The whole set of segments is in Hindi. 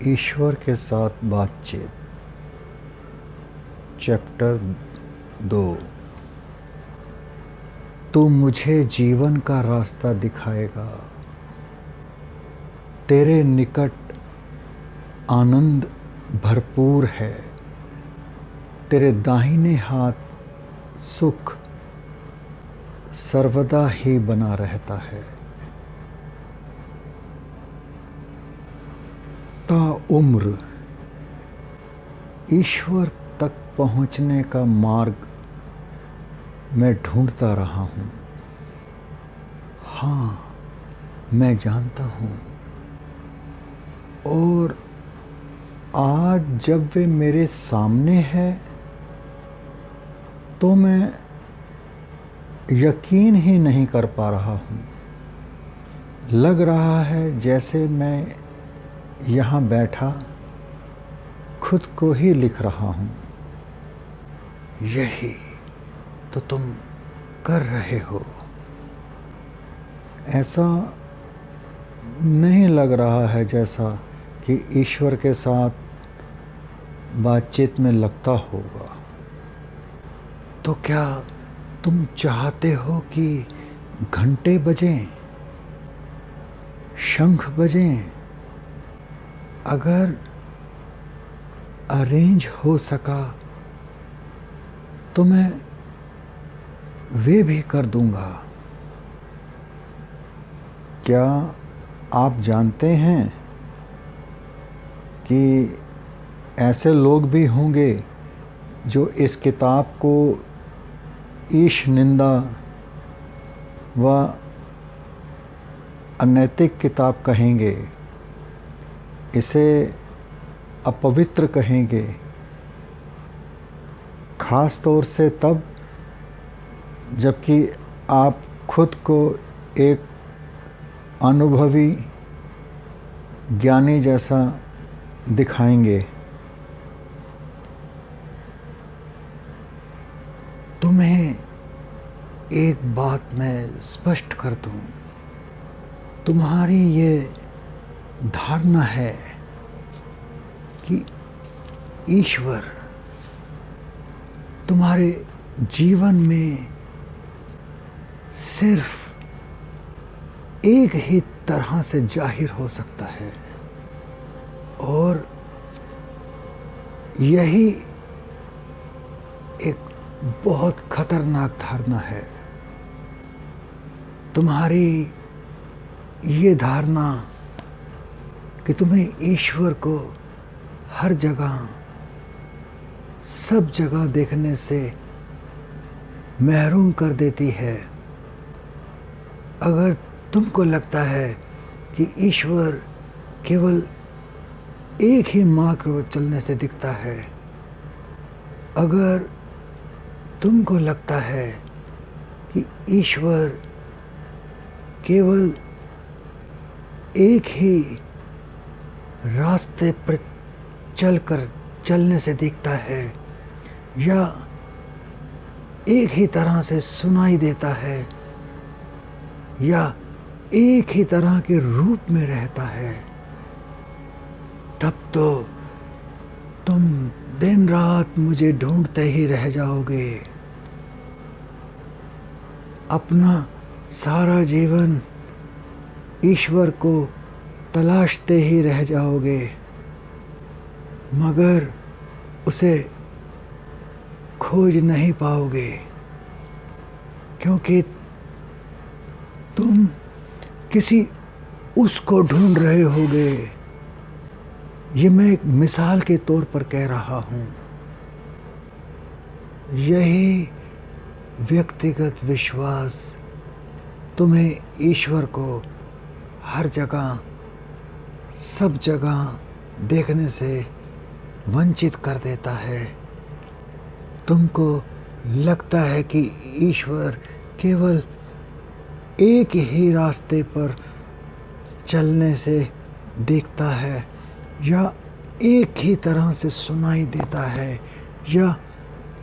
ईश्वर के साथ बातचीत। चैप्टर 2। तू मुझे जीवन का रास्ता दिखाएगा। तेरे निकट आनंद भरपूर है। तेरे दाहिने हाथ सुख सर्वदा ही बना रहता है। ताउम्र ईश्वर तक पहुंचने का मार्ग मैं ढूंढता रहा हूं। हाँ, मैं जानता हूं। और आज जब वे मेरे सामने है तो मैं यकीन ही नहीं कर पा रहा हूं। लग रहा है जैसे मैं यहाँ बैठा खुद को ही लिख रहा हूं। यही तो तुम कर रहे हो। ऐसा नहीं लग रहा है जैसा कि ईश्वर के साथ बातचीत में लगता होगा। तो क्या तुम चाहते हो कि घंटे बजें, शंख बजें? अगर अरेंज हो सका तो मैं वे भी कर दूंगा। क्या आप जानते हैं कि ऐसे लोग भी होंगे जो इस किताब को ईश निंदा व अनैतिक किताब कहेंगे, इसे अपवित्र कहेंगे, खास तौर से तब जबकि आप खुद को एक अनुभवी ज्ञानी जैसा दिखाएंगे। तुम्हें एक बात मैं स्पष्ट कर दूं। तुम्हारी ये धारणा है कि ईश्वर तुम्हारे जीवन में सिर्फ एक ही तरह से जाहिर हो सकता है, और यही एक बहुत खतरनाक धारणा है। तुम्हारी ये धारणा कि तुम्हें ईश्वर को हर जगह सब जगह देखने से महरूम कर देती है। अगर तुमको लगता है कि ईश्वर केवल एक ही मार्ग पर चलने से दिखता है, अगर तुमको लगता है कि ईश्वर केवल एक ही रास्ते पर चलने से दिखता है, या एक ही तरह से सुनाई देता है, या एक ही तरह के रूप में रहता है, तब तो तुम दिन रात मुझे ढूंढते ही रह जाओगे। अपना सारा जीवन ईश्वर को तलाशते ही रह जाओगे, मगर उसे खोज नहीं पाओगे, क्योंकि तुम किसी उसको ढूंढ रहे होगे। ये मैं एक मिसाल के तौर पर कह रहा हूँ। यही व्यक्तिगत विश्वास तुम्हें ईश्वर को हर जगह सब जगह देखने से वंचित कर देता है। तुमको लगता है कि ईश्वर केवल एक ही रास्ते पर चलने से दिखता है, या एक ही तरह से सुनाई देता है, या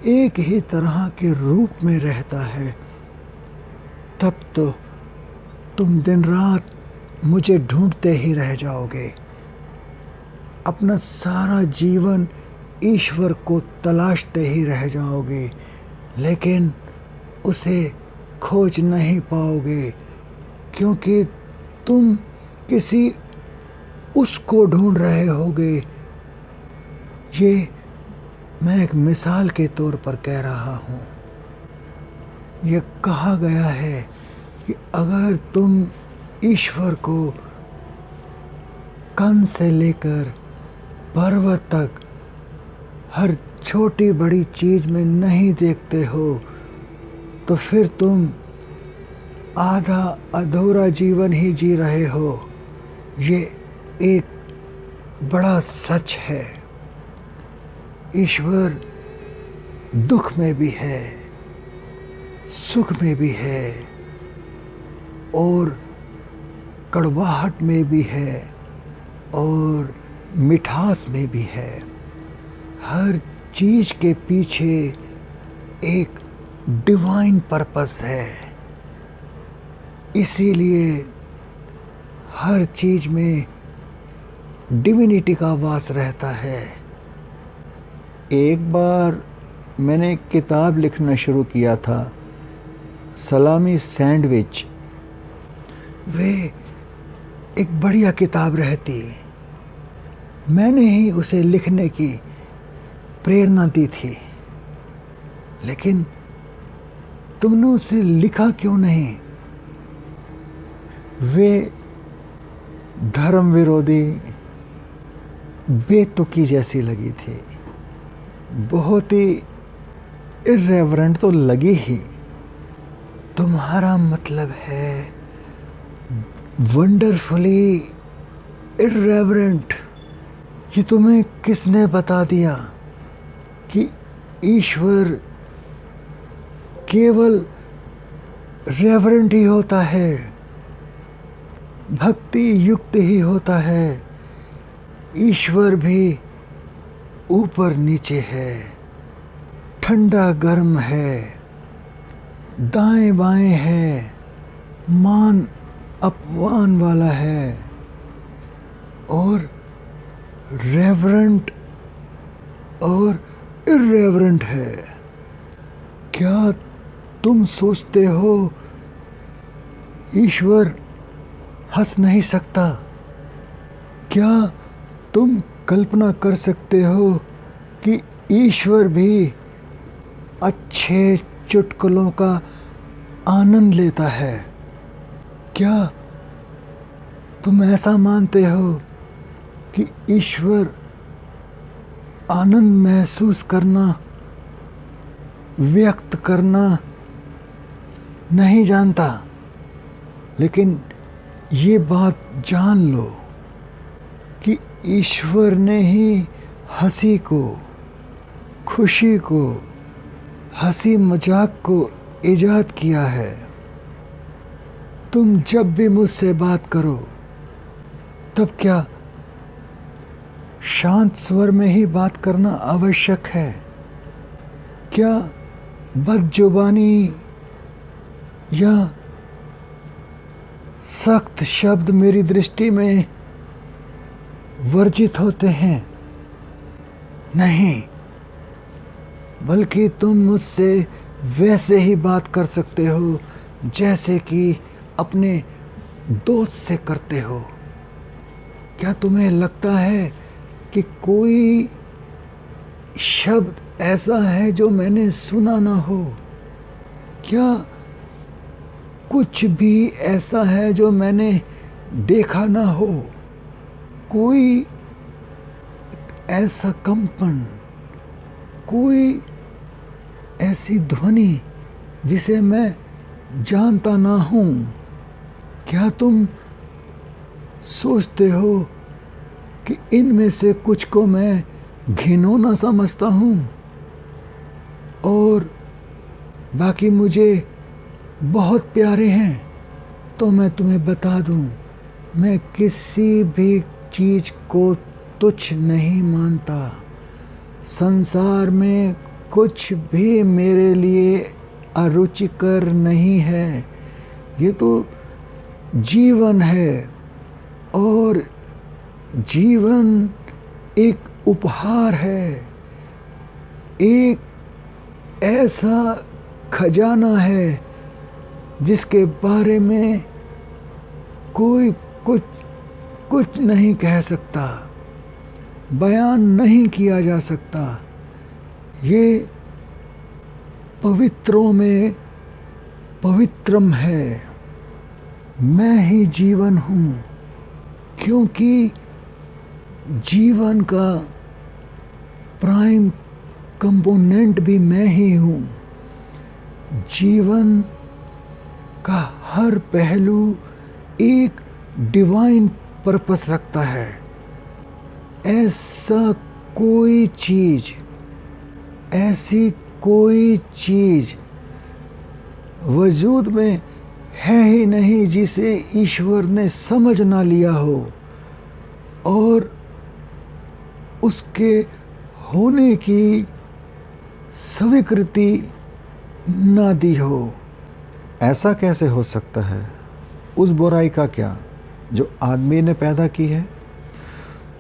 एक ही तरह के रूप में रहता है, तब तो तुम दिन रात मुझे ढूंढते ही रह जाओगे। अपना सारा जीवन ईश्वर को तलाशते ही रह जाओगे, लेकिन उसे खोज नहीं पाओगे, क्योंकि तुम किसी उसको ढूंढ रहे होगे। ये मैं एक मिसाल के तौर पर कह रहा हूँ। ये कहा गया है कि अगर तुम ईश्वर को कण से लेकर पर्वत तक हर छोटी बड़ी चीज में नहीं देखते हो, तो फिर तुम आधा अधूरा जीवन ही जी रहे हो। ये एक बड़ा सच है। ईश्वर दुख में भी है, सुख में भी है, और कड़वाहट में भी है, और मिठास में भी है। हर चीज के पीछे एक डिवाइन पर्पस है। इसीलिए हर चीज में डिविनिटी का वास रहता है। एक बार मैंने एक किताब लिखना शुरू किया था, सलामी सैंडविच। वे एक बढ़िया किताब रहती, मैंने ही उसे लिखने की प्रेरणा दी थी, लेकिन तुमने उसे लिखा क्यों नहीं? वे धर्म विरोधी, बेतुकी जैसी लगी थी, बहुत ही इर्रेवरेंट तो लगी ही। तुम्हारा मतलब है वंडरफुली इर्रेवरेंट। ये तुम्हें किसने बता दिया कि ईश्वर केवल रेवरेंट ही होता है, भक्ति युक्त ही होता है? ईश्वर भी ऊपर नीचे है, ठंडा गर्म है, दाएं बाएं है, मान अपमान वाला है, और रेवरेंट और इर्रेवरेंट है। क्या तुम सोचते हो ईश्वर हंस नहीं सकता? क्या तुम कल्पना कर सकते हो कि ईश्वर भी अच्छे चुटकुलों का आनंद लेता है? क्या तुम ऐसा मानते हो कि ईश्वर आनंद महसूस करना, व्यक्त करना नहीं जानता? लेकिन ये बात जान लो कि ईश्वर ने ही हंसी को, खुशी को, हंसी मजाक को इजाद किया है। तुम जब भी मुझसे बात करो, तब क्या शांत स्वर में ही बात करना आवश्यक है? क्या बदजुबानी या सख्त शब्द मेरी दृष्टि में वर्जित होते हैं? नहीं, बल्कि तुम मुझसे वैसे ही बात कर सकते हो जैसे कि अपने दोस्त से करते हो। क्या तुम्हें लगता है कि कोई शब्द ऐसा है जो मैंने सुना ना हो? क्या कुछ भी ऐसा है जो मैंने देखा ना हो? कोई ऐसा कंपन, कोई ऐसी ध्वनि जिसे मैं जानता ना हूँ? क्या तुम सोचते हो कि इनमें से कुछ को मैं घिनौना समझता हूँ और बाकी मुझे बहुत प्यारे हैं? तो मैं तुम्हें बता दूँ, मैं किसी भी चीज़ को तुच्छ नहीं मानता। संसार में कुछ भी मेरे लिए अरुचिकर नहीं है। ये तो जीवन है, और जीवन एक उपहार है, एक ऐसा खजाना है जिसके बारे में कोई कुछ नहीं कह सकता, बयान नहीं किया जा सकता। ये पवित्रों में पवित्रम है। मैं ही जीवन हूँ, क्योंकि जीवन का प्राइम कंपोनेंट भी मैं ही हूँ। जीवन का हर पहलू एक डिवाइन पर्पस रखता है। ऐसी कोई चीज वजूद में है ही नहीं जिसे ईश्वर ने समझ ना लिया हो और उसके होने की स्वीकृति ना दी हो। ऐसा कैसे हो सकता है? उस बुराई का क्या जो आदमी ने पैदा की है?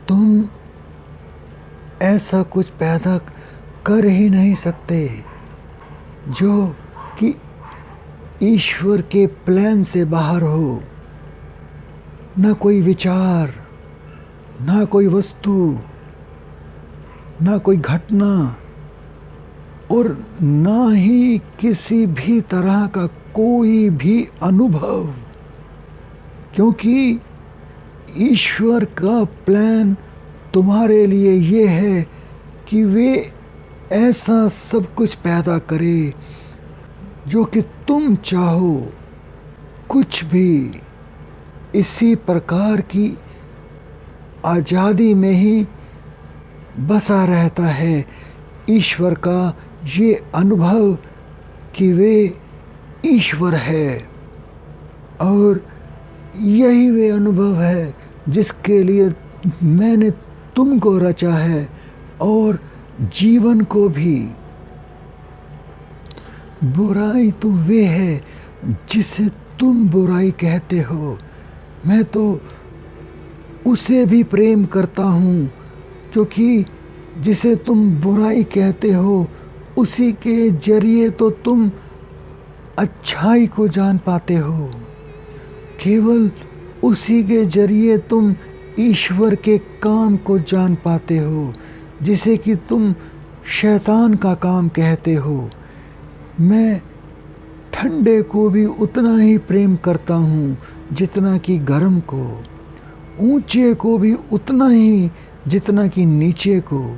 तुम ऐसा कुछ पैदा कर ही नहीं सकते जो कि ईश्वर के प्लान से बाहर हो। ना कोई विचार, ना कोई वस्तु, ना कोई घटना और ना ही किसी भी तरह का कोई भी अनुभव, क्योंकि ईश्वर का प्लान तुम्हारे लिए ये है कि वे ऐसा सब कुछ पैदा करे जो कि तुम चाहो। कुछ भी इसी प्रकार की आज़ादी में ही बसा रहता है। ईश्वर का ये अनुभव कि वे ईश्वर है, और यही वे अनुभव है जिसके लिए मैंने तुमको रचा है और जीवन को भी। बुराई तो वे है जिसे तुम बुराई कहते हो। मैं तो उसे भी प्रेम करता हूँ, क्योंकि जिसे तुम बुराई कहते हो उसी के जरिए तो तुम अच्छाई को जान पाते हो। केवल उसी के जरिए तुम ईश्वर के काम को जान पाते हो, जिसे कि तुम शैतान का काम कहते हो। मैं ठंडे को भी उतना ही प्रेम करता हूँ जितना कि गर्म को, ऊंचे को भी उतना ही जितना कि नीचे को,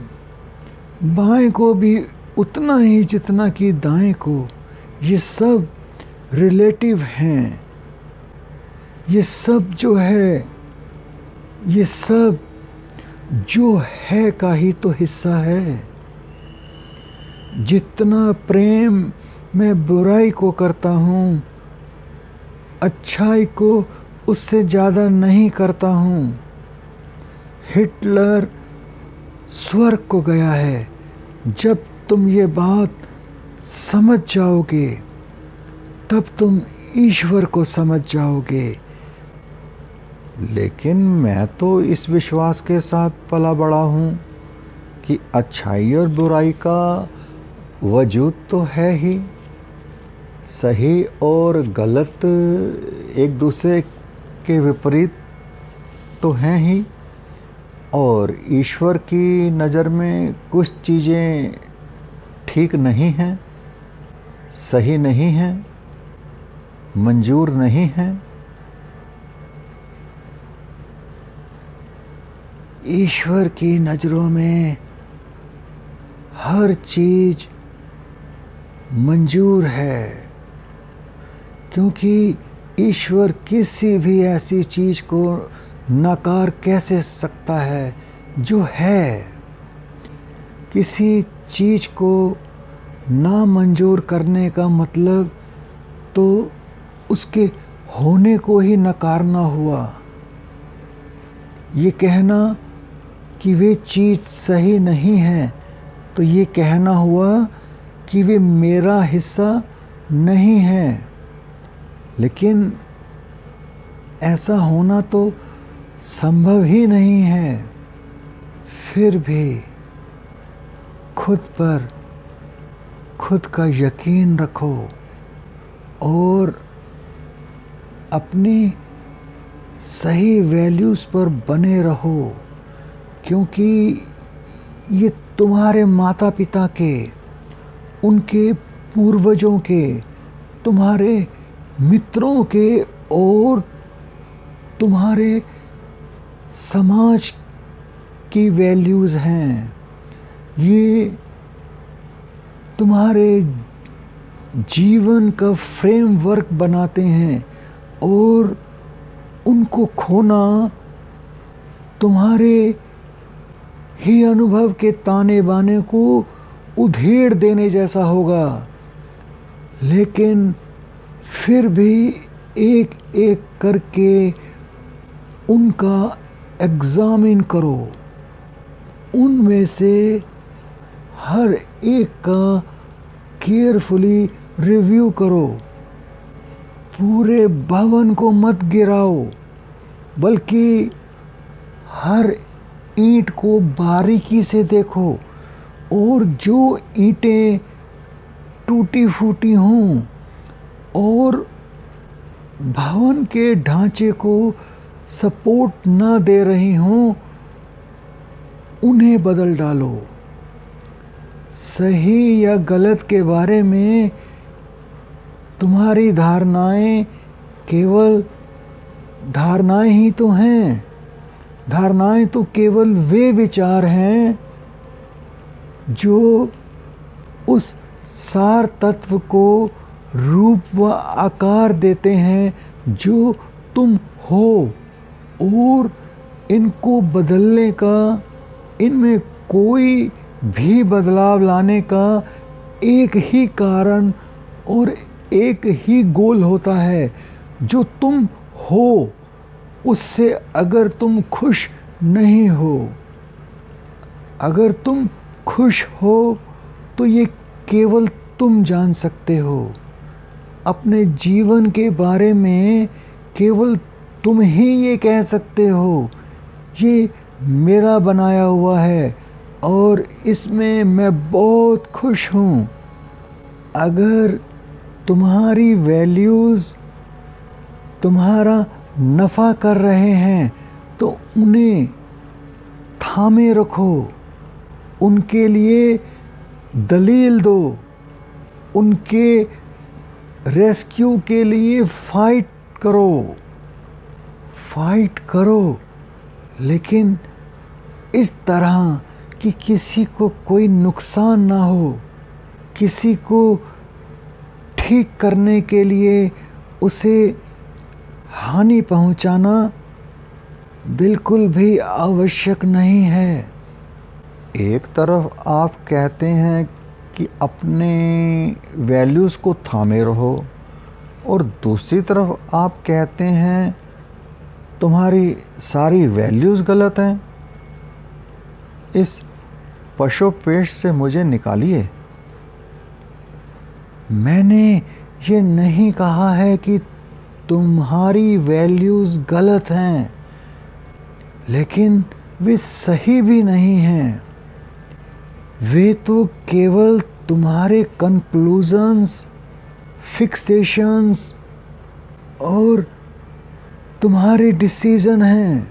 बाएं को भी उतना ही जितना कि दाएं को। ये सब रिलेटिव हैं। ये सब जो है का ही तो हिस्सा है। जितना प्रेम मैं बुराई को करता हूँ, अच्छाई को उससे ज़्यादा नहीं करता हूँ। हिटलर स्वर्ग को गया है। जब तुम ये बात समझ जाओगे तब तुम ईश्वर को समझ जाओगे। लेकिन मैं तो इस विश्वास के साथ पला बड़ा हूँ कि अच्छाई और बुराई का वजूद तो है ही। सही और गलत एक दूसरे के विपरीत तो हैं ही, और ईश्वर की नज़र में कुछ चीज़ें ठीक नहीं हैं, सही नहीं हैं, मंजूर नहीं हैं। ईश्वर की नज़रों में हर चीज़ मंजूर है, क्योंकि ईश्वर किसी भी ऐसी चीज़ को नकार कैसे सकता है जो है। किसी चीज़ को ना मंजूर करने का मतलब तो उसके होने को ही नकारना हुआ। ये कहना कि वे चीज़ सही नहीं है तो ये कहना हुआ कि वे मेरा हिस्सा नहीं है। लेकिन ऐसा होना तो संभव ही नहीं है। फिर भी खुद पर खुद का यकीन रखो और अपनी सही वैल्यूज़ पर बने रहो, क्योंकि ये तुम्हारे माता पिता के, उनके पूर्वजों के, तुम्हारे मित्रों के और तुम्हारे समाज की वैल्यूज़ हैं। ये तुम्हारे जीवन का फ्रेमवर्क बनाते हैं और उनको खोना तुम्हारे ही अनुभव के ताने बाने को उधेड़ देने जैसा होगा। लेकिन फिर भी एक एक करके उनका एग्जामिन करो, उनमें से हर एक का केयरफुली रिव्यू करो। पूरे भवन को मत गिराओ, बल्कि हर ईंट को बारीकी से देखो, और जो ईंटें टूटी फूटी हों और भवन के ढांचे को सपोर्ट न दे रही हों, उन्हें बदल डालो। सही या गलत के बारे में तुम्हारी धारणाएं केवल धारणाएं ही तो हैं। धारणाएं तो केवल वे विचार हैं जो उस सार तत्व को रूप व आकार देते हैं जो तुम हो, और इनको बदलने का, इनमें कोई भी बदलाव लाने का एक ही कारण और एक ही गोल होता है। जो तुम हो उससे अगर तुम खुश नहीं हो, अगर तुम खुश हो तो ये केवल तुम जान सकते हो। अपने जीवन के बारे में केवल तुम ही ये कह सकते हो, ये मेरा बनाया हुआ है और इसमें मैं बहुत खुश हूँ। अगर तुम्हारी वैल्यूज़ तुम्हारा नफ़ा कर रहे हैं तो उन्हें थामे रखो, उनके लिए दलील दो, उनके रेस्क्यू के लिए फाइट करो, लेकिन इस तरह कि किसी को कोई नुकसान ना हो। किसी को ठीक करने के लिए उसे हानि पहुंचाना बिल्कुल भी आवश्यक नहीं है। एक तरफ आप कहते हैं कि अपने वैल्यूज़ को थामे रहो, और दूसरी तरफ आप कहते हैं तुम्हारी सारी वैल्यूज़ गलत हैं। इस पशोपेश से मुझे निकालिए। मैंने ये नहीं कहा है कि तुम्हारी वैल्यूज़ गलत हैं, लेकिन वे सही भी नहीं हैं। वे तो केवल तुम्हारे कंक्लूजन्स, फिक्सेशंस और तुम्हारे डिसीजन हैं।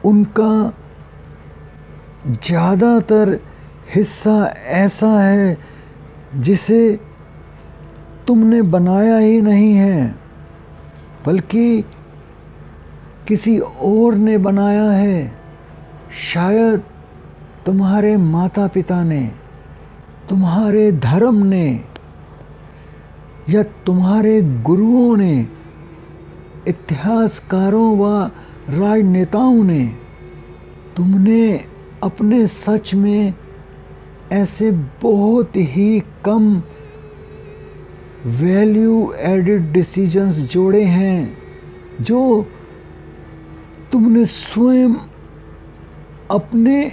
उनका ज़्यादातर हिस्सा ऐसा है जिसे तुमने बनाया ही नहीं है, बल्कि किसी और ने बनाया है। शायद तुम्हारे माता पिता ने, तुम्हारे धर्म ने, या तुम्हारे गुरुओं ने, इतिहासकारों व राजनेताओं ने। तुमने अपने सच में ऐसे बहुत ही कम वैल्यू एडेड डिसीजंस जोड़े हैं जो तुमने स्वयं अपने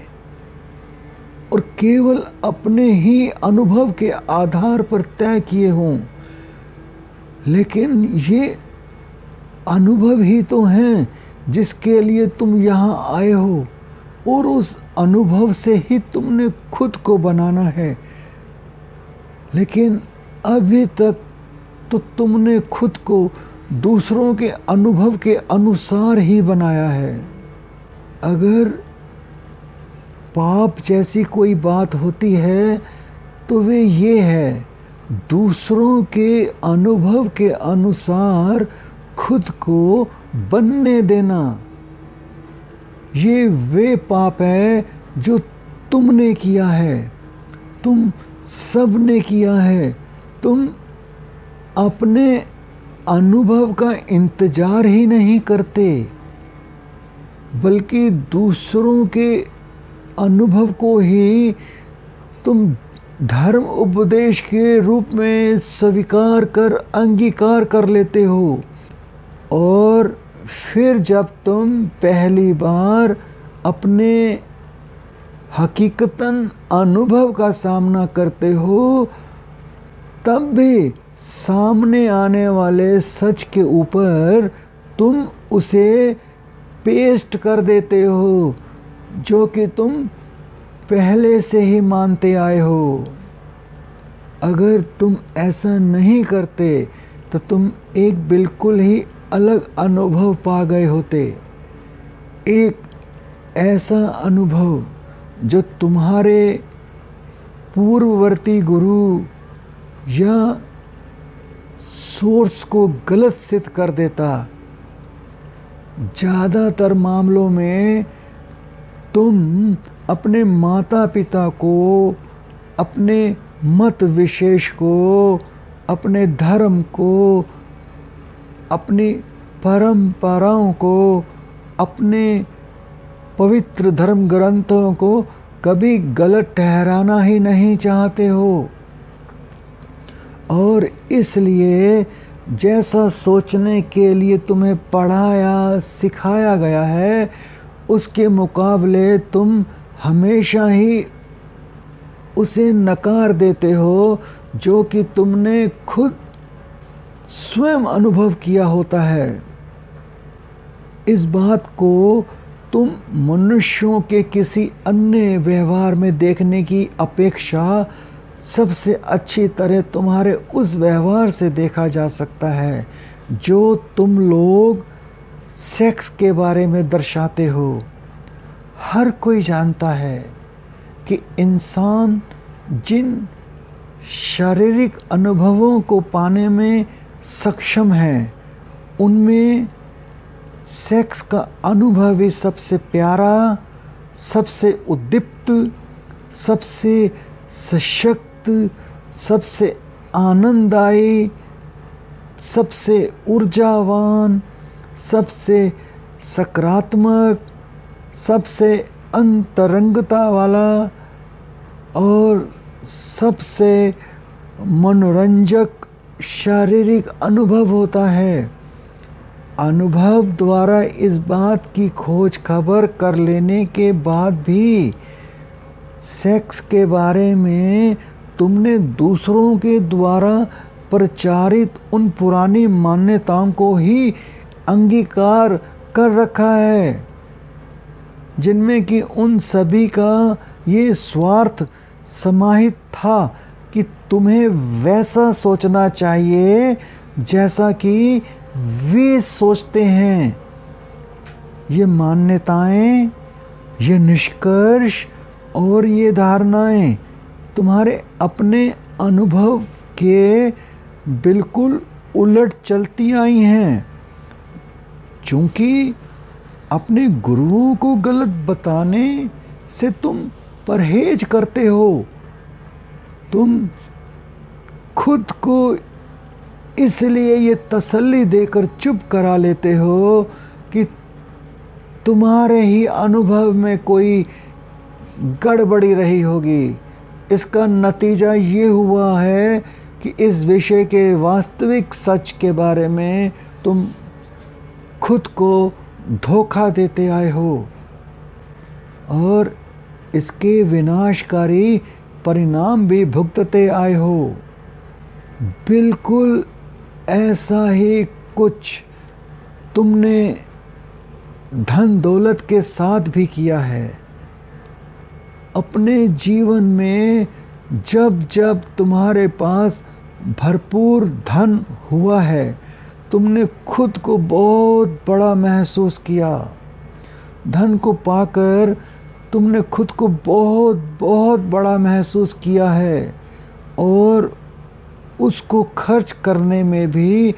और केवल अपने ही अनुभव के आधार पर तय किए हों। लेकिन ये अनुभव ही तो हैं जिसके लिए तुम यहाँ आए हो। और उस अनुभव से ही तुमने खुद को बनाना है। लेकिन अभी तक तो तुमने खुद को दूसरों के अनुभव के अनुसार ही बनाया है। अगर पाप जैसी कोई बात होती है तो वे ये है, दूसरों के अनुभव के अनुसार खुद को बनने देना। ये वे पाप है जो तुमने किया है, तुम सब ने किया है। तुम अपने अनुभव का इंतजार ही नहीं करते, बल्कि दूसरों के अनुभव को ही तुम धर्म उपदेश के रूप में स्वीकार कर अंगीकार कर लेते हो। और फिर जब तुम पहली बार अपने हकीकतन अनुभव का सामना करते हो, तब भी सामने आने वाले सच के ऊपर तुम उसे पेस्ट कर देते हो जो कि तुम पहले से ही मानते आए हो। अगर तुम ऐसा नहीं करते तो तुम एक बिल्कुल ही अलग अनुभव पा गए होते। एक ऐसा अनुभव जो तुम्हारे पूर्ववर्ती गुरु या सोर्स को गलत सिद्ध कर देता। ज़्यादातर मामलों में तुम अपने माता पिता को, अपने मत विशेष को, अपने धर्म को, अपनी परंपराओं को, अपने पवित्र धर्म ग्रंथों को कभी गलत ठहराना ही नहीं चाहते हो। और इसलिए जैसा सोचने के लिए तुम्हें पढ़ाया सिखाया गया है, उसके मुकाबले तुम हमेशा ही उसे नकार देते हो जो कि तुमने खुद स्वयं अनुभव किया होता है। इस बात को तुम मनुष्यों के किसी अन्य व्यवहार में देखने की अपेक्षा सबसे अच्छी तरह तुम्हारे उस व्यवहार से देखा जा सकता है जो तुम लोग सेक्स के बारे में दर्शाते हो। हर कोई जानता है कि इंसान जिन शारीरिक अनुभवों को पाने में सक्षम है, उनमें सेक्स का अनुभव ही सबसे प्यारा, सबसे उद्दीप्त, सबसे सशक्त, सबसे आनंददायी, सबसे ऊर्जावान, सबसे सकारात्मक, सबसे अंतरंगता वाला और सबसे मनोरंजक शारीरिक अनुभव होता है। अनुभव द्वारा इस बात की खोज खबर कर लेने के बाद भी सेक्स के बारे में तुमने दूसरों के द्वारा प्रचारित उन पुरानी मान्यताओं को ही अंगीकार कर रखा है, जिनमें कि उन सभी का ये स्वार्थ समाहित था कि तुम्हें वैसा सोचना चाहिए जैसा कि वे सोचते हैं। ये मान्यताएं, ये निष्कर्ष और ये धारणाएं तुम्हारे अपने अनुभव के बिल्कुल उलट चलती आई हैं। चूँकि अपने गुरुओं को गलत बताने से तुम परहेज करते हो, तुम खुद को इसलिए ये तसल्ली देकर चुप करा लेते हो कि तुम्हारे ही अनुभव में कोई गड़बड़ी रही होगी। इसका नतीजा ये हुआ है कि इस विषय के वास्तविक सच के बारे में तुम खुद को धोखा देते आए हो और इसके विनाशकारी परिणाम भी भुगतते आए हो। बिल्कुल ऐसा ही कुछ तुमने धन दौलत के साथ भी किया है। अपने जीवन में जब जब तुम्हारे पास भरपूर धन हुआ है, तुमने खुद को बहुत बड़ा महसूस किया। धन को पाकर तुमने खुद को बहुत बहुत बड़ा महसूस किया है, और उसको खर्च करने में भी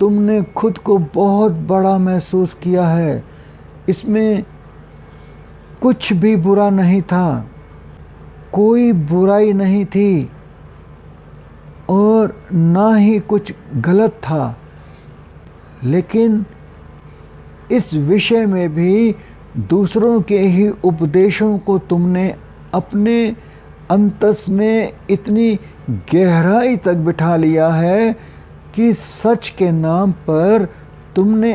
तुमने खुद को बहुत बड़ा महसूस किया है। इसमें कुछ भी बुरा नहीं था, कोई बुराई नहीं थी, और ना ही कुछ गलत था। लेकिन इस विषय में भी दूसरों के ही उपदेशों को तुमने अपने अंतस में इतनी गहराई तक बिठा लिया है कि सच के नाम पर तुमने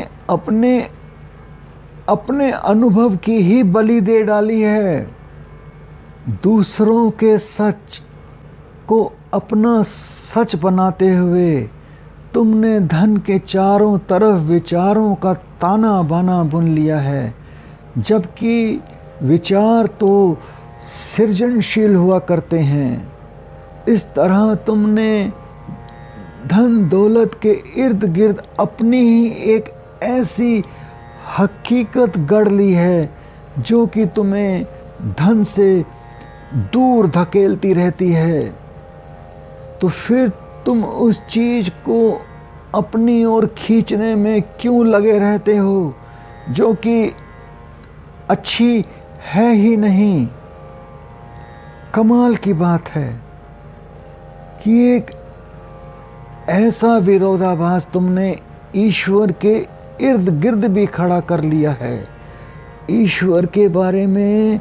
अपने अनुभव की ही बलि दे डाली है। दूसरों के सच को अपना सच बनाते हुए तुमने धन के चारों तरफ विचारों का ताना बाना बुन लिया है, जबकि विचार तो सृजनशील हुआ करते हैं। इस तरह तुमने धन दौलत के इर्द गिर्द अपनी ही एक ऐसी हकीकत गढ़ ली है जो कि तुम्हें धन से दूर धकेलती रहती है। तो फिर तुम उस चीज को अपनी ओर खींचने में क्यों लगे रहते हो जो कि अच्छी है ही नहीं। कमाल की बात है कि एक ऐसा विरोधाभास तुमने ईश्वर के इर्द गिर्द भी खड़ा कर लिया है। ईश्वर के बारे में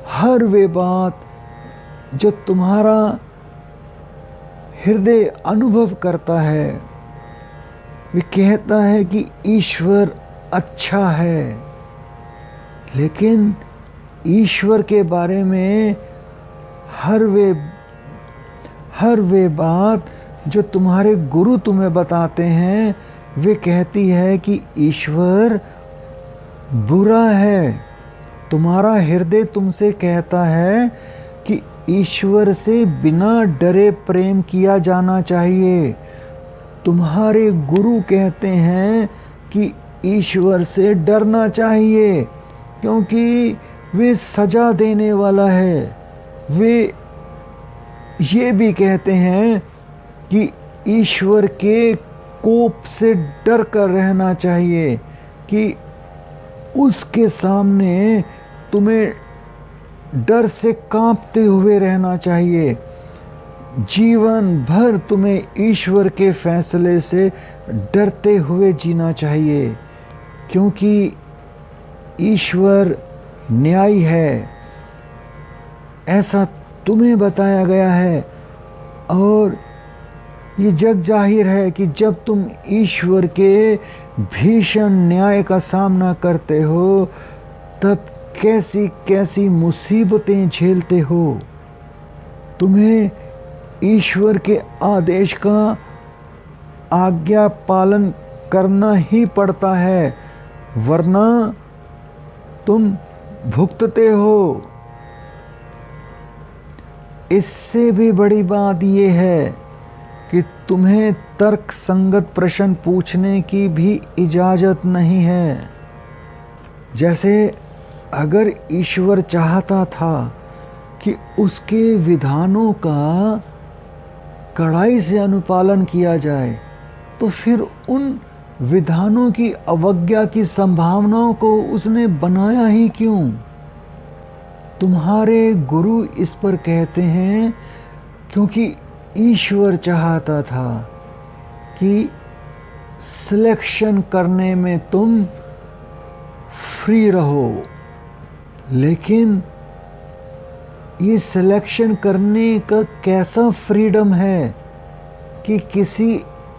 हर वे बात जो तुम्हारा हृदय अनुभव करता है, वे कहता है कि ईश्वर अच्छा है। लेकिन ईश्वर के बारे में हर वे बात जो तुम्हारे गुरु तुम्हें बताते हैं, वे कहती है कि ईश्वर बुरा है। तुम्हारा हृदय तुमसे कहता है कि ईश्वर से बिना डरे प्रेम किया जाना चाहिए। तुम्हारे गुरु कहते हैं कि ईश्वर से डरना चाहिए, क्योंकि वे सजा देने वाला है। वे ये भी कहते हैं कि ईश्वर के कोप से डर कर रहना चाहिए, कि उसके सामने तुम्हें डर से कांपते हुए रहना चाहिए। जीवन भर तुम्हें ईश्वर के फैसले से डरते हुए जीना चाहिए, क्योंकि ईश्वर न्यायी है, ऐसा तुम्हें बताया गया है। और ये जग जाहिर है कि जब तुम ईश्वर के भीषण न्याय का सामना करते हो, तब कैसी कैसी मुसीबतें झेलते हो। तुम्हें ईश्वर के आदेश का आज्ञा पालन करना ही पड़ता है, वरना तुम भुगतते हो। इससे भी बड़ी बात यह है कि तुम्हें तर्क संगत प्रश्न पूछने की भी इजाज़त नहीं है। जैसे अगर ईश्वर चाहता था कि उसके विधानों का कड़ाई से अनुपालन किया जाए, तो फिर उन विधानों की अवज्ञा की संभावनाओं को उसने बनाया ही क्यों? तुम्हारे गुरु इस पर कहते हैं क्योंकि ईश्वर चाहता था कि सिलेक्शन करने में तुम फ्री रहो। लेकिन ये सिलेक्शन करने का कैसा फ्रीडम है कि किसी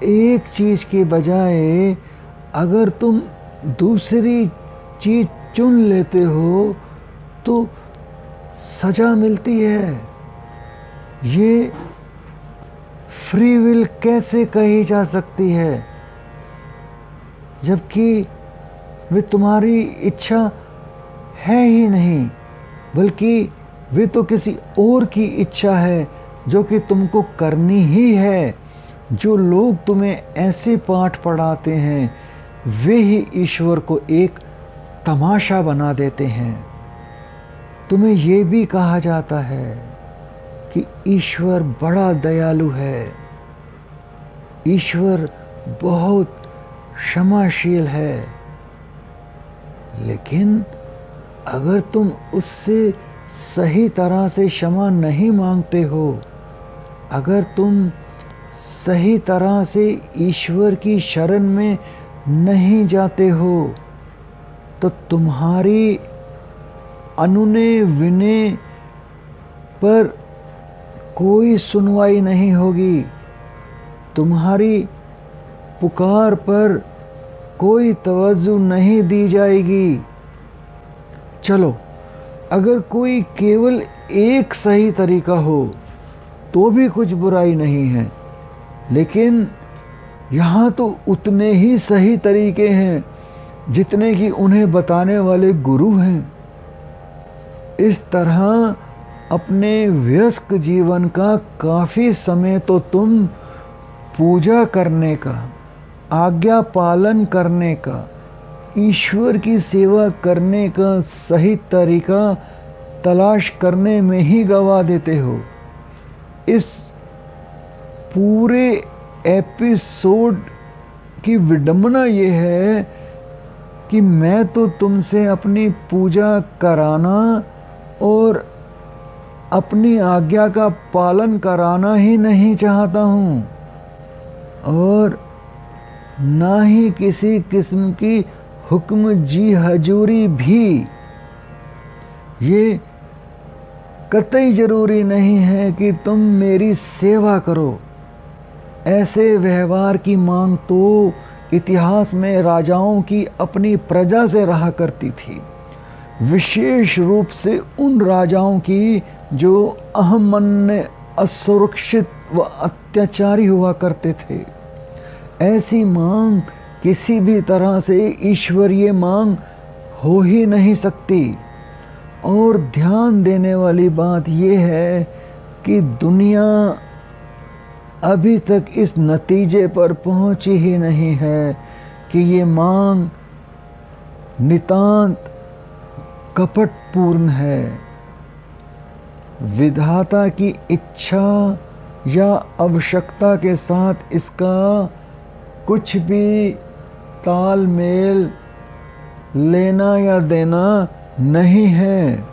एक चीज़ के बजाय अगर तुम दूसरी चीज़ चुन लेते हो तो सजा मिलती है। ये फ्री विल कैसे कही जा सकती है, जबकि वे तुम्हारी इच्छा है ही नहीं, बल्कि वे तो किसी और की इच्छा है जो कि तुमको करनी ही है। जो लोग तुम्हें ऐसे पाठ पढ़ाते हैं वे ही ईश्वर को एक तमाशा बना देते हैं। तुम्हें ये भी कहा जाता है कि ईश्वर बड़ा दयालु है, ईश्वर बहुत क्षमाशील है। लेकिन अगर तुम उससे सही तरह से क्षमा नहीं मांगते हो, अगर तुम सही तरह से ईश्वर की शरण में नहीं जाते हो, तो तुम्हारी अनुनय विनय पर कोई सुनवाई नहीं होगी, तुम्हारी पुकार पर कोई तवज्जो नहीं दी जाएगी। चलो, अगर कोई केवल एक सही तरीका हो तो भी कुछ बुराई नहीं है, लेकिन यहाँ तो उतने ही सही तरीके हैं जितने कि उन्हें बताने वाले गुरु हैं। इस तरह अपने व्यस्क जीवन का काफ़ी समय तो तुम पूजा करने का, आज्ञा पालन करने का, ईश्वर की सेवा करने का सही तरीका तलाश करने में ही गवा देते हो। इस पूरे एपिसोड की विडंबना ये है कि मैं तो तुमसे अपनी पूजा कराना और अपनी आज्ञा का पालन कराना ही नहीं चाहता हूँ, और ना ही किसी किस्म की हुक्म जी हजूरी भी। ये कतई जरूरी नहीं है कि तुम मेरी सेवा करो। ऐसे व्यवहार की मांग तो इतिहास में राजाओं की अपनी प्रजा से रहा करती थी, विशेष रूप से उन राजाओं की जो अहमन्य, असुरक्षित व अत्याचारी हुआ करते थे। ऐसी मांग किसी भी तरह से ईश्वरीय मांग हो ही नहीं सकती। और ध्यान देने वाली बात यह है कि दुनिया अभी तक इस नतीजे पर पहुंची ही नहीं है कि ये मांग नितांत कपटपूर्ण है। विधाता की इच्छा या आवश्यकता के साथ इसका कुछ भी तालमेल लेना या देना नहीं है।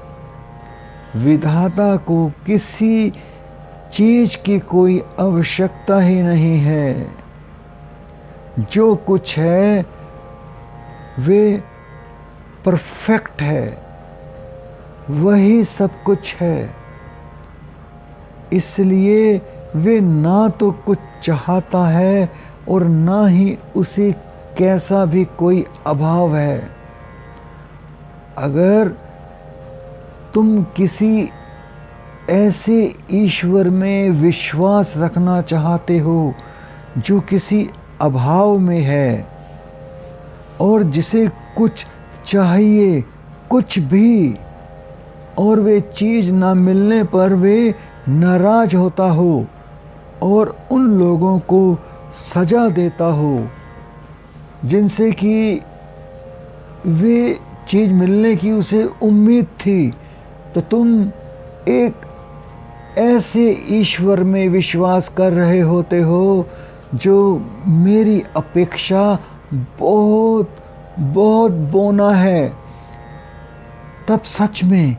विधाता को किसी चीज की कोई आवश्यकता ही नहीं है। जो कुछ है वे परफेक्ट है, वही सब कुछ है। इसलिए वे ना तो कुछ चाहता है और ना ही उसे कैसा भी कोई अभाव है। अगर तुम किसी ऐसे ईश्वर में विश्वास रखना चाहते हो जो किसी अभाव में है और जिसे कुछ चाहिए, कुछ भी, और वे चीज़ ना मिलने पर वे नाराज होता हो और उन लोगों को सजा देता हो जिनसे कि वे चीज़ मिलने की उसे उम्मीद थी, तो तुम एक ऐसे ईश्वर में विश्वास कर रहे होते हो जो मेरी अपेक्षा बहुत बहुत बोना है। तब सच में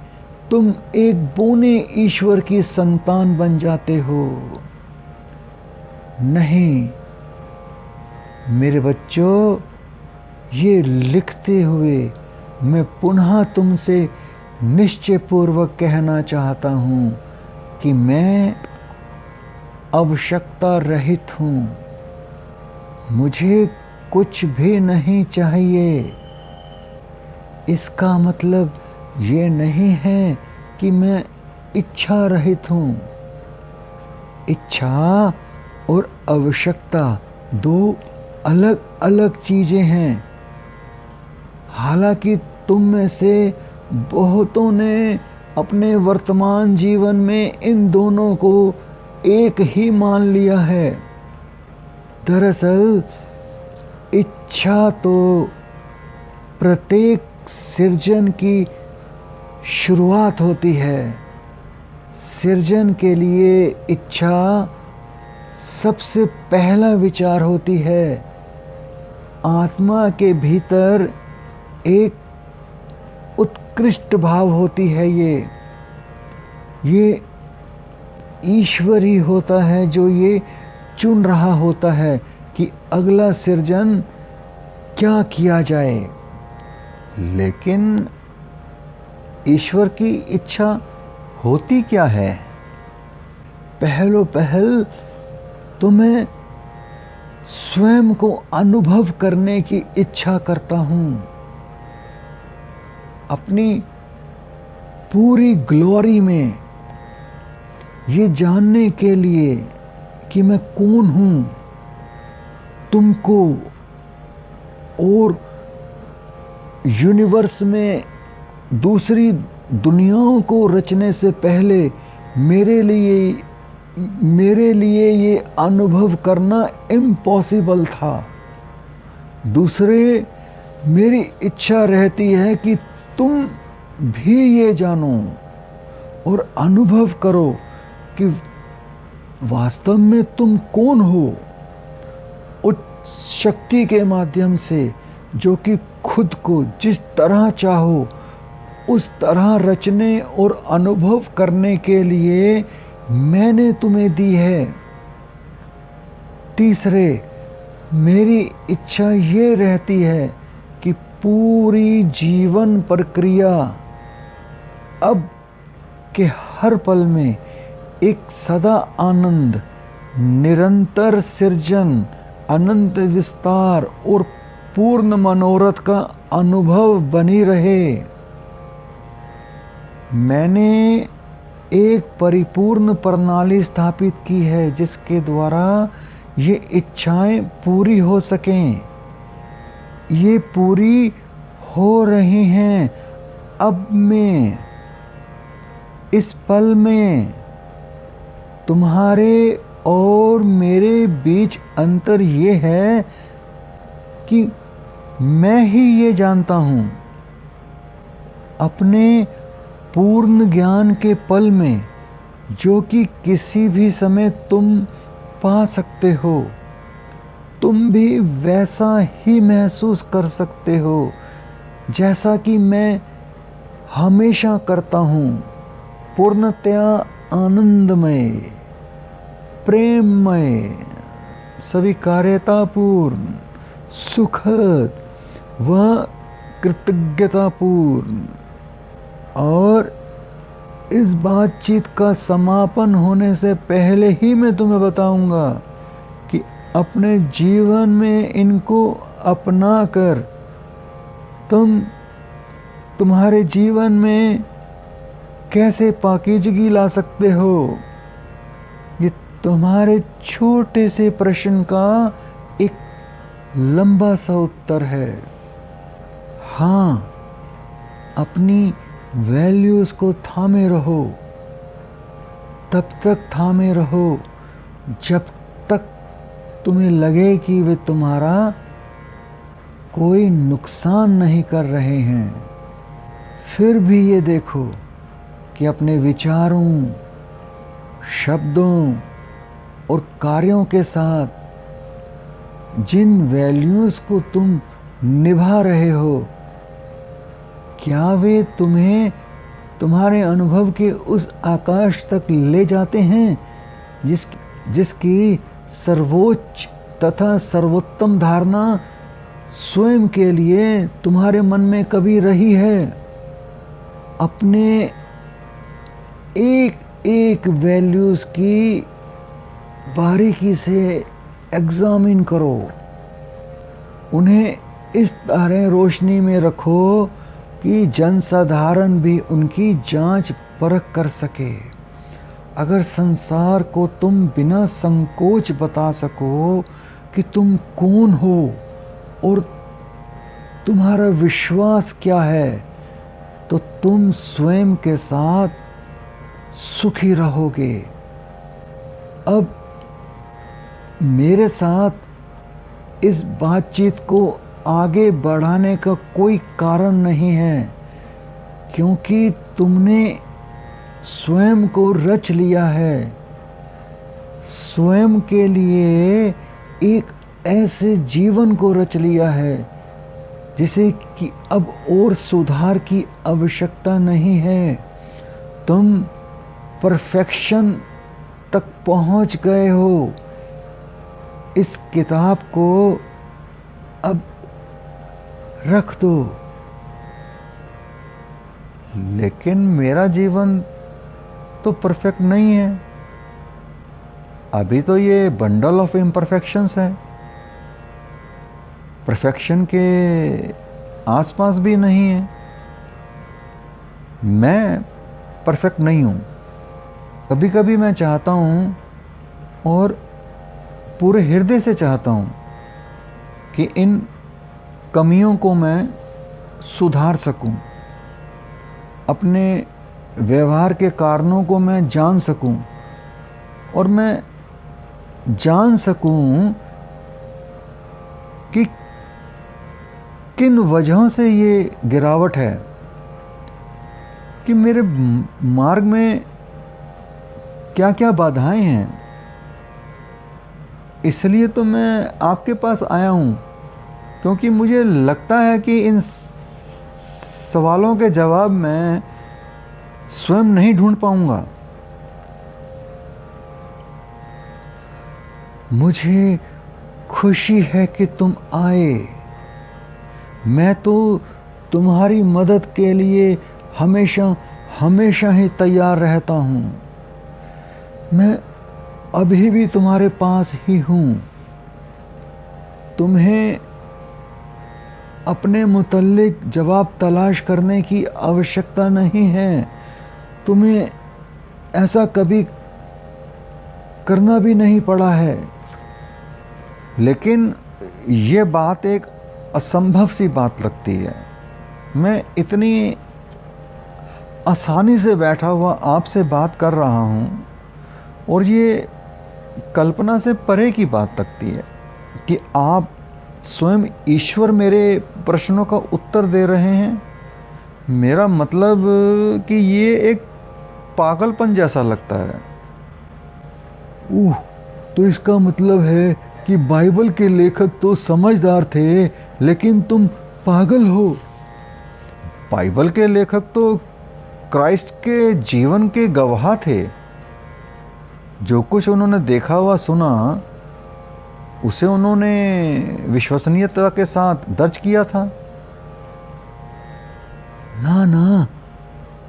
तुम एक बोने ईश्वर की संतान बन जाते हो। नहीं मेरे बच्चों, ये लिखते हुए मैं पुनः तुमसे निश्चयपूर्वक कहना चाहता हूँ कि मैं आवश्यकता रहित हूँ। मुझे कुछ भी नहीं चाहिए। इसका मतलब ये नहीं है कि मैं इच्छा रहित हूँ। इच्छा और आवश्यकता दो अलग अलग चीज़ें हैं। हालांकि तुम में से बहुतों ने अपने वर्तमान जीवन में इन दोनों को एक ही मान लिया है। दरअसल इच्छा तो प्रत्येक सृजन की शुरुआत होती है। सृजन के लिए इच्छा सबसे पहला विचार होती है। आत्मा के भीतर एक उत्कृष्ट भाव होती है। ये ईश्वर ही होता है जो ये चुन रहा होता है कि अगला सृजन क्या किया जाए। लेकिन ईश्वर की इच्छा होती क्या है? पहलो पहल तो मैं स्वयं को अनुभव करने की इच्छा करता हूँ, अपनी पूरी ग्लोरी में, ये जानने के लिए कि मैं कौन हूँ, तुमको और यूनिवर्स में दूसरी दुनियाओं को रचने से पहले मेरे लिए ये अनुभव करना इम्पॉसिबल था। दूसरे, मेरी इच्छा रहती है कि तुम भी ये जानो और अनुभव करो कि वास्तव में तुम कौन हो, उच्च शक्ति के माध्यम से जो कि खुद को जिस तरह चाहो उस तरह रचने और अनुभव करने के लिए मैंने तुम्हें दी है। तीसरे, मेरी इच्छा ये रहती है कि पूरी जीवन प्रक्रिया अब के हर पल में एक सदा आनंद, निरंतर सृजन, अनंत विस्तार और पूर्ण मनोरथ का अनुभव बनी रहे। मैंने एक परिपूर्ण प्रणाली स्थापित की है जिसके द्वारा ये इच्छाएं पूरी हो सकें। ये पूरी हो रही हैं अब में, इस पल में। तुम्हारे और मेरे बीच अंतर ये है कि मैं ही ये जानता हूँ। अपने पूर्ण ज्ञान के पल में, जो कि किसी भी समय तुम पा सकते हो, तुम भी वैसा ही महसूस कर सकते हो जैसा कि मैं हमेशा करता हूँ। पूर्णतया आनंदमय, प्रेममय, स्वीकार्यतापूर्ण, सुखद व कृतज्ञतापूर्ण। और इस बातचीत का समापन होने से पहले ही मैं तुम्हें बताऊंगा कि अपने जीवन में इनको अपना कर तुम्हारे जीवन में कैसे पाकीज़गी ला सकते हो। ये तुम्हारे छोटे से प्रश्न का एक लंबा सा उत्तर है। हाँ, अपनी वैल्यूज़ को थामे रहो, तब तक थामे रहो जब तक तुम्हें लगे कि वे तुम्हारा कोई नुकसान नहीं कर रहे हैं। फिर भी ये देखो कि अपने विचारों, शब्दों और कार्यों के साथ जिन वैल्यूज़ को तुम निभा रहे हो, क्या वे तुम्हें तुम्हारे अनुभव के उस आकाश तक ले जाते हैं जिसकी सर्वोच्च तथा सर्वोत्तम धारणा स्वयं के लिए तुम्हारे मन में कभी रही है? अपने एक एक वैल्यूज़ की बारीकी से एग्जामिन करो, उन्हें इस तरह रोशनी में रखो कि जनसाधारण भी उनकी जांच परख कर सके। अगर संसार को तुम बिना संकोच बता सको कि तुम कौन हो और तुम्हारा विश्वास क्या है, तो तुम स्वयं के साथ सुखी रहोगे। अब मेरे साथ इस बातचीत को आगे बढ़ाने का कोई कारण नहीं है, क्योंकि तुमने स्वयं को रच लिया है। स्वयं के लिए एक ऐसे जीवन को रच लिया है जिसे कि अब और सुधार की आवश्यकता नहीं है। तुम परफेक्शन तक पहुंच गए हो। इस किताब को अब रख दो। लेकिन मेरा जीवन तो परफेक्ट नहीं है। अभी तो ये बंडल ऑफ इम्परफेक्शंस है, परफेक्शन के आसपास भी नहीं है। मैं परफेक्ट नहीं हूँ। कभी कभी मैं चाहता हूँ, और पूरे हृदय से चाहता हूँ, कि इन कमियों को मैं सुधार सकूं, अपने व्यवहार के कारणों को मैं जान सकूं, और मैं जान सकूं कि किन वजहों से ये गिरावट है, कि मेरे मार्ग में क्या क्या बाधाएं हैं। इसलिए तो मैं आपके पास आया हूं, क्योंकि मुझे लगता है कि इन सवालों के जवाब मैं स्वयं नहीं ढूंढ पाऊंगा। मुझे खुशी है कि तुम आए। मैं तो तुम्हारी मदद के लिए हमेशा हमेशा ही तैयार रहता हूँ। मैं अभी भी तुम्हारे पास ही हूँ। तुम्हें अपने मुतल्लिक जवाब तलाश करने की आवश्यकता नहीं है। तुम्हें ऐसा कभी करना भी नहीं पड़ा है। लेकिन ये बात एक असंभव सी बात लगती है। मैं इतनी आसानी से बैठा हुआ आपसे बात कर रहा हूँ, और ये कल्पना से परे की बात लगती है कि आप स्वयं ईश्वर मेरे प्रश्नों का उत्तर दे रहे हैं। मेरा मतलब कि ये एक पागलपन जैसा लगता है। तो इसका मतलब है कि बाइबल के लेखक तो समझदार थे, लेकिन तुम पागल हो। बाइबल के लेखक तो क्राइस्ट के जीवन के गवाह थे। जो कुछ उन्होंने देखा हुआ सुना, उसे उन्होंने विश्वसनीयता के साथ दर्ज किया था। ना,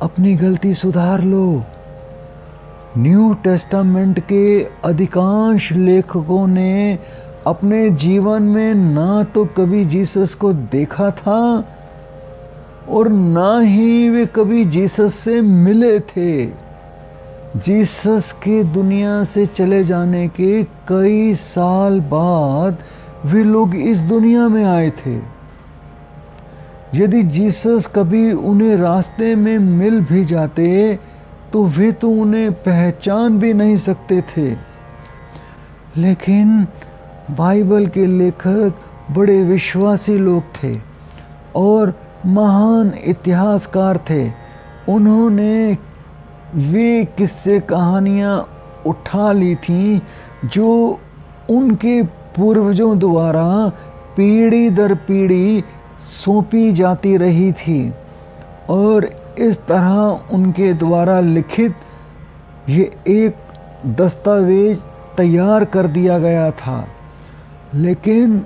अपनी गलती सुधार लो। न्यू टेस्टामेंट के अधिकांश लेखकों ने अपने जीवन में ना तो कभी जीसस को देखा था, और ना ही वे कभी जीसस से मिले थे। जीसस के दुनिया से चले जाने के कई साल बाद वे लोग इस दुनिया में आए थे। यदि जीसस कभी उन्हें रास्ते में मिल भी जाते तो वे तो उन्हें पहचान भी नहीं सकते थे। लेकिन बाइबल के लेखक बड़े विश्वासी लोग थे और महान इतिहासकार थे। उन्होंने वे किस्से कहानियाँ उठा ली थीं जो उनके पूर्वजों द्वारा पीढ़ी दर पीढ़ी सौंपी जाती रही थी, और इस तरह उनके द्वारा लिखित ये एक दस्तावेज तैयार कर दिया गया था। लेकिन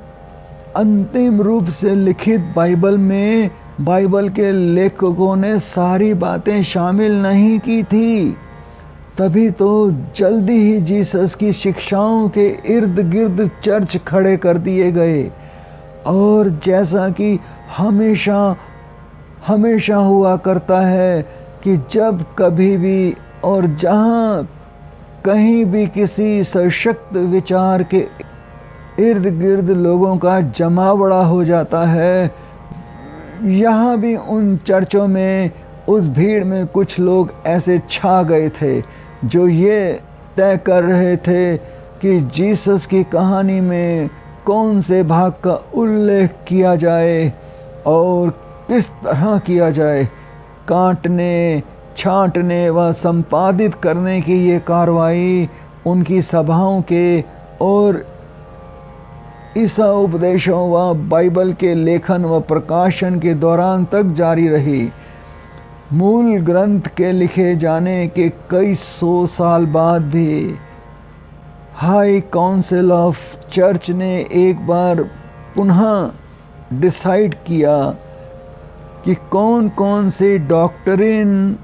अंतिम रूप से लिखित बाइबल में बाइबल के लेखकों ने सारी बातें शामिल नहीं की थी। तभी तो जल्दी ही जीसस की शिक्षाओं के इर्द गिर्द चर्च खड़े कर दिए गए, और जैसा कि हमेशा हुआ करता है कि जब कभी भी और जहाँ कहीं भी किसी सशक्त विचार के इर्द गिर्द लोगों का जमावड़ा हो जाता है, यहाँ भी उन चर्चों में उस भीड़ में कुछ लोग ऐसे छा गए थे जो ये तय कर रहे थे कि जीसस की कहानी में कौन से भाग का उल्लेख किया जाए और किस तरह किया जाए। काटने, छांटने व संपादित करने की ये कार्रवाई उनकी सभाओं के और ईसा उपदेशों व बाइबल के लेखन व प्रकाशन के दौरान तक जारी रही। मूल ग्रंथ के लिखे जाने के कई सौ साल बाद भी हाई काउंसिल ऑफ चर्च ने एक बार पुनः डिसाइड किया कि कौन कौन से डॉक्ट्रिन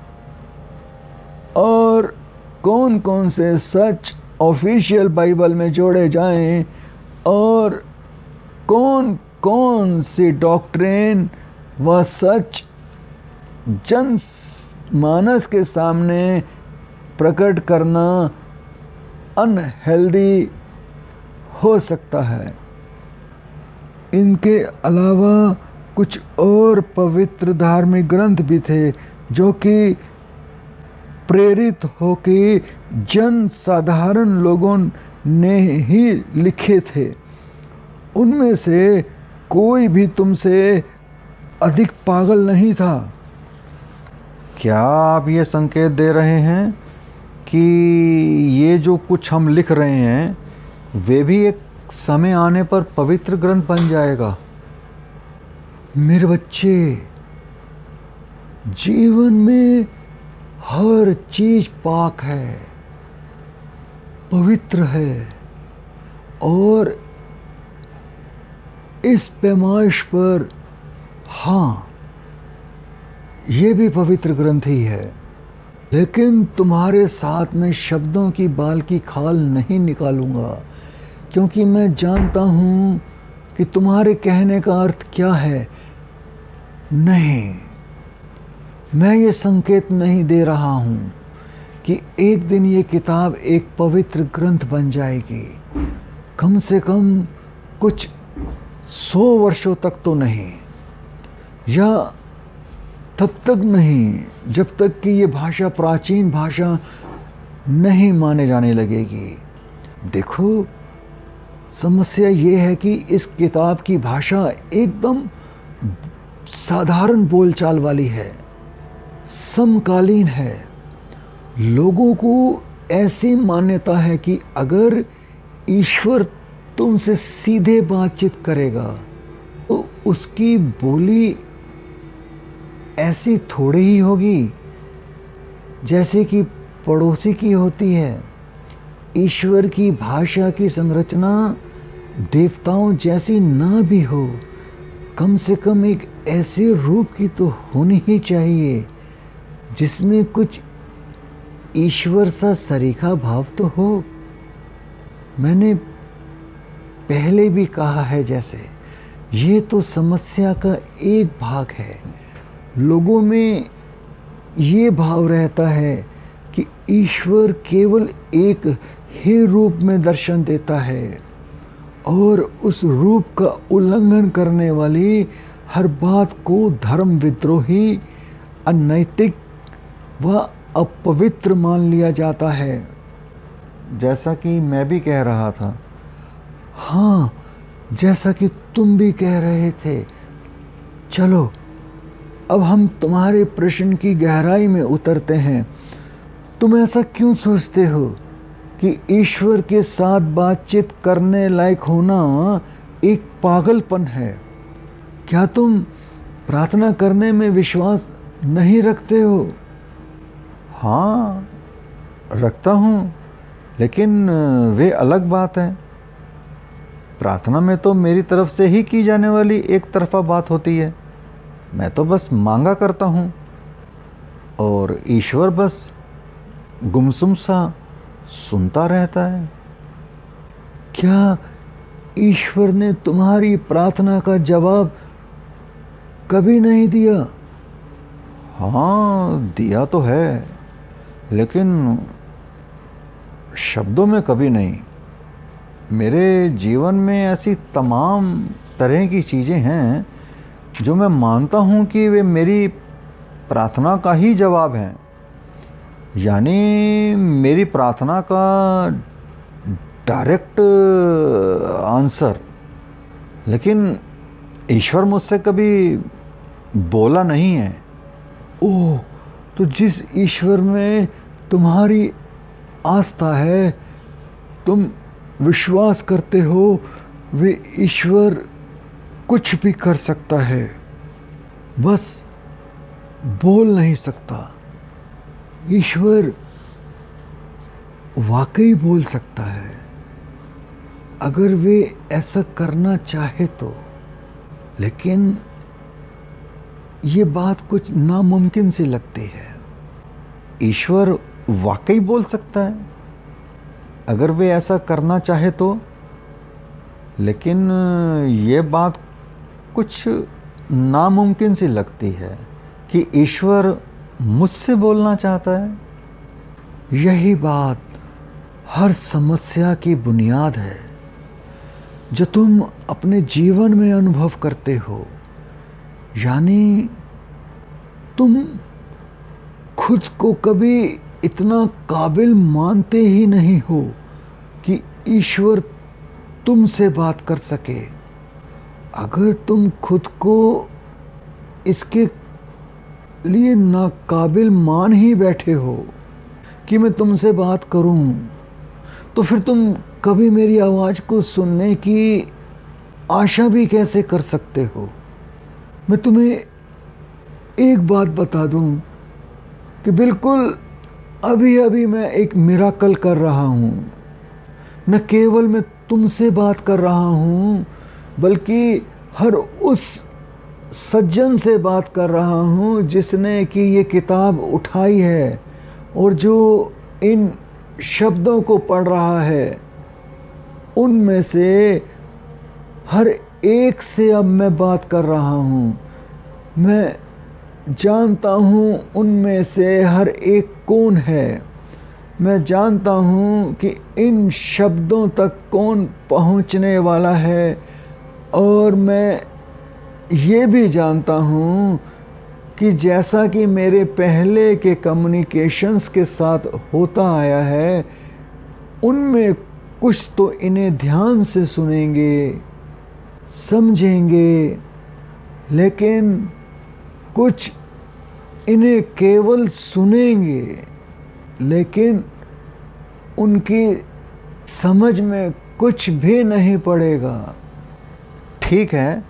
और कौन कौन से सच ऑफिशियल बाइबल में जोड़े जाएं और कौन कौन सी डॉक्ट्रिन व सच जन मानस के सामने प्रकट करना अनहेल्दी हो सकता है। इनके अलावा कुछ और पवित्र धार्मिक ग्रंथ भी थे जो कि प्रेरित होकर जन साधारण लोगों ने ही लिखे थे। उनमें से कोई भी तुमसे अधिक पागल नहीं था। क्या आप ये संकेत दे रहे हैं कि ये जो कुछ हम लिख रहे हैं वे भी एक समय आने पर पवित्र ग्रंथ बन जाएगा? मेरे बच्चे, जीवन में हर चीज पाक है, पवित्र है और इस पैमाइश पर हाँ, ये भी पवित्र ग्रंथ ही है। लेकिन तुम्हारे साथ में शब्दों की बाल की खाल नहीं निकालूंगा, क्योंकि मैं जानता हूं कि तुम्हारे कहने का अर्थ क्या है। नहीं, मैं ये संकेत नहीं दे रहा हूं कि एक दिन ये किताब एक पवित्र ग्रंथ बन जाएगी। कम से कम कुछ 100 वर्षों तक तो नहीं, या तब तक नहीं जब तक कि ये भाषा प्राचीन भाषा नहीं माने जाने लगेगी। देखो, समस्या ये है कि इस किताब की भाषा एकदम साधारण बोलचाल वाली है, समकालीन है। लोगों को ऐसी मान्यता है कि अगर ईश्वर तुमसे सीधे बातचीत करेगा तो उसकी बोली ऐसी थोड़ी ही होगी जैसे कि पड़ोसी की होती है। ईश्वर की भाषा की संरचना देवताओं जैसी ना भी हो, कम से कम एक ऐसे रूप की तो होनी ही चाहिए जिसमें कुछ ईश्वर सा सरीखा भाव तो हो। मैंने पहले भी कहा है, जैसे ये तो समस्या का एक भाग है। लोगों में ये भाव रहता है कि ईश्वर केवल एक ही रूप में दर्शन देता है और उस रूप का उल्लंघन करने वाली हर बात को धर्म विद्रोही, अनैतिक व अपवित्र मान लिया जाता है। जैसा कि मैं भी कह रहा था। हाँ, जैसा कि तुम भी कह रहे थे। चलो, अब हम तुम्हारे प्रश्न की गहराई में उतरते हैं। तुम ऐसा क्यों सोचते हो कि ईश्वर के साथ बातचीत करने लायक होना एक पागलपन है? क्या तुम प्रार्थना करने में विश्वास नहीं रखते हो? हाँ, रखता हूँ, लेकिन वे अलग बात है। प्रार्थना में तो मेरी तरफ से ही की जाने वाली एक तरफा बात होती है। मैं तो बस मांगा करता हूँ और ईश्वर बस गुमसुम सा सुनता रहता है। क्या ईश्वर ने तुम्हारी प्रार्थना का जवाब कभी नहीं दिया? हाँ, दिया तो है, लेकिन शब्दों में कभी नहीं। मेरे जीवन में ऐसी तमाम तरह की चीज़ें हैं जो मैं मानता हूँ कि वे मेरी प्रार्थना का ही जवाब है, यानी मेरी प्रार्थना का डायरेक्ट आंसर। लेकिन ईश्वर मुझसे कभी बोला नहीं है। ओह, तो जिस ईश्वर में तुम्हारी आस्था है, तुम विश्वास करते हो, वे ईश्वर कुछ भी कर सकता है, बस बोल नहीं सकता। ईश्वर वाकई बोल सकता है, अगर वे ऐसा करना चाहे तो। लेकिन ये बात कुछ नामुमकिन सी लगती है। ईश्वर वाकई बोल सकता है अगर वे ऐसा करना चाहे तो, लेकिन ये बात कुछ नामुमकिन सी लगती है कि ईश्वर मुझसे बोलना चाहता है। यही बात हर समस्या की बुनियाद है जो तुम अपने जीवन में अनुभव करते हो। यानी तुम खुद को कभी इतना काबिल मानते ही नहीं हो कि ईश्वर तुमसे बात कर सके। अगर तुम खुद को इसके लिए नाकाबिल मान ही बैठे हो कि मैं तुमसे बात करूं, तो फिर तुम कभी मेरी आवाज़ को सुनने की आशा भी कैसे कर सकते हो। मैं तुम्हें एक बात बता दूं कि बिल्कुल अभी अभी मैं एक मिराकल कर रहा हूं। न केवल मैं तुमसे बात कर रहा हूं, बल्कि हर उस सज्जन से बात कर रहा हूं जिसने कि ये किताब उठाई है और जो इन शब्दों को पढ़ रहा है। उनमें से हर एक से अब मैं बात कर रहा हूं। मैं जानता हूं उनमें से हर एक कौन है। मैं जानता हूं कि इन शब्दों तक कौन पहुंचने वाला है, और मैं ये भी जानता हूं कि जैसा कि मेरे पहले के कम्युनिकेशंस के साथ होता आया है, उनमें कुछ तो इन्हें ध्यान से सुनेंगे, समझेंगे, लेकिन कुछ इन्हें केवल सुनेंगे, लेकिन उनकी समझ में कुछ भी नहीं पड़ेगा। ठीक है,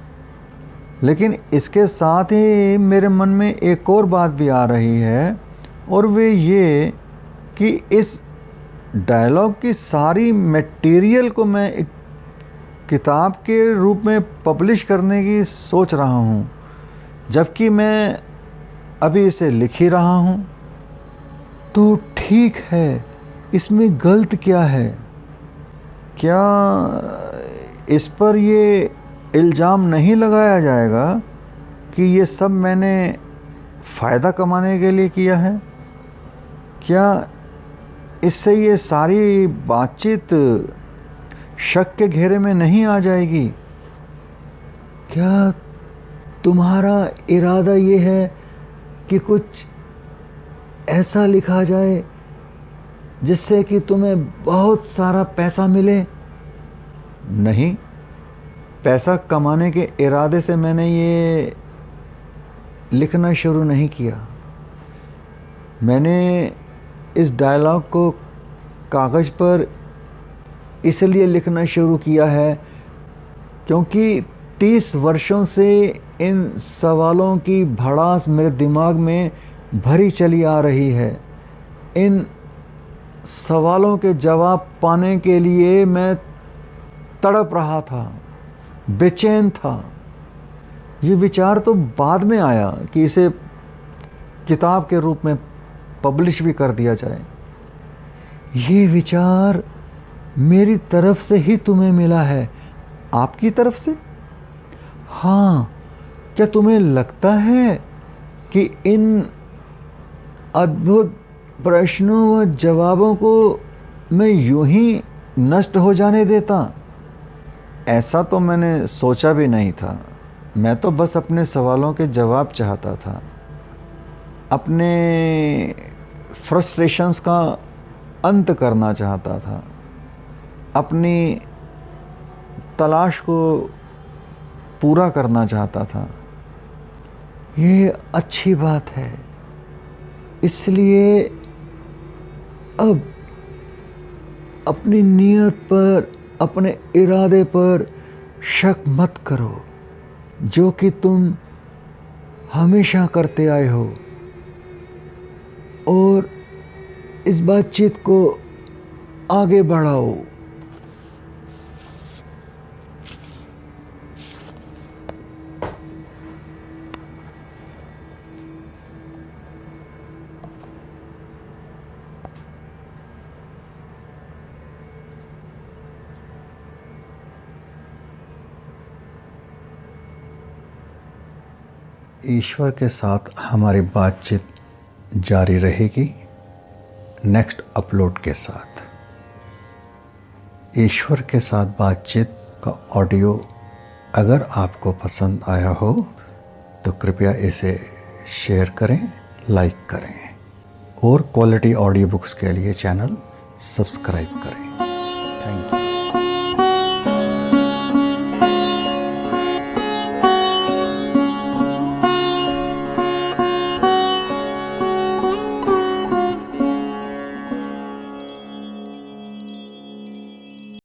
लेकिन इसके साथ ही मेरे मन में एक और बात भी आ रही है, और वे ये कि इस डायलॉग की सारी मटेरियल को मैं एक किताब के रूप में पब्लिश करने की सोच रहा हूँ, जबकि मैं अभी इसे लिख ही रहा हूँ। तो ठीक है, इसमें गलत क्या है? क्या इस पर ये इल्ज़ाम नहीं लगाया जाएगा कि ये सब मैंने फ़ायदा कमाने के लिए किया है? क्या इससे ये सारी बातचीत शक के घेरे में नहीं आ जाएगी? क्या तुम्हारा इरादा ये है कि कुछ ऐसा लिखा जाए जिससे कि तुम्हें बहुत सारा पैसा मिले? नहीं, पैसा कमाने के इरादे से मैंने ये लिखना शुरू नहीं किया। मैंने इस डायलॉग को कागज़ पर इसलिए लिखना शुरू किया है क्योंकि 30 वर्षों से इन सवालों की भड़ास मेरे दिमाग में भरी चली आ रही है। इन सवालों के जवाब पाने के लिए मैं तड़प रहा था, बेचैन था। ये विचार तो बाद में आया कि इसे किताब के रूप में पब्लिश भी कर दिया जाए। ये विचार मेरी तरफ से ही तुम्हें मिला है। आपकी तरफ से? हाँ, क्या तुम्हें लगता है कि इन अद्भुत प्रश्नों व जवाबों को मैं यूं ही नष्ट हो जाने देता? ऐसा तो मैंने सोचा भी नहीं था। मैं तो बस अपने सवालों के जवाब चाहता था। अपने फ्रस्ट्रेशंस का अंत करना चाहता था, अपनी तलाश को पूरा करना चाहता था। ये अच्छी बात है। इसलिए अब अपनी नीयत पर, अपने इरादे पर शक मत करो, जो कि तुम हमेशा करते आए हो, और इस बातचीत को आगे बढ़ाओ। ईश्वर के साथ हमारी बातचीत जारी रहेगी नेक्स्ट अपलोड के साथ। ईश्वर के साथ बातचीत का ऑडियो अगर आपको पसंद आया हो तो कृपया इसे शेयर करें, लाइक करें, और क्वालिटी ऑडियो बुक्स के लिए चैनल सब्सक्राइब करें। Thank you.